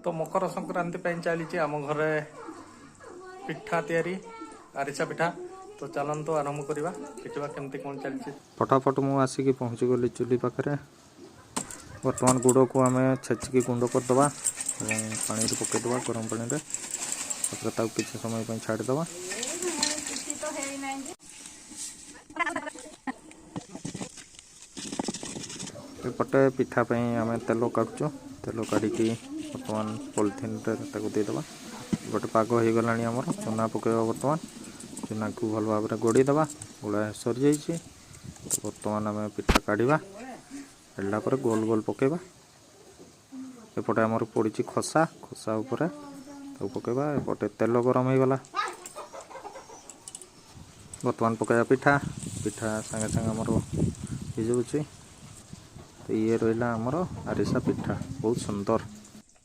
तो मकर संक्रांति चली आम घरे पिठा तैयारी आरिसा पिठा। तो चलतो आरंभ करवा देखा केमती कौन चलती। फटाफट मुझे आसिक पहुँची गली चुली पाखे। बर्तमान गुड़ को आम छेचिकी गुंड करदे पानी पकईदे गरम पानी किसी समय छाड़ीदे। एपटे पिठापी आम तेल काटुचु तेल काढ़ी बर्तमान पॉलिथिन देदेबा। गोटे पाग हो गला आमर चूना पकईबा। बर्तमान चूना को भल भाव में गोड़ीदे गोड़ा सरी जाइए। तो बर्तमान आम पिठा काढ़ा काढ़ला गोल गोल पकईबा। एपटे आमर पड़ी खसा खसा उपर पकईबा। एपटे तेल गरम हो गला बर्तमान पकईबा पिठा पिठा सांगे सांगे आमर हो जाऊँगी। तो ये रहा आमर आरिसा पिठा बहुत सुंदर।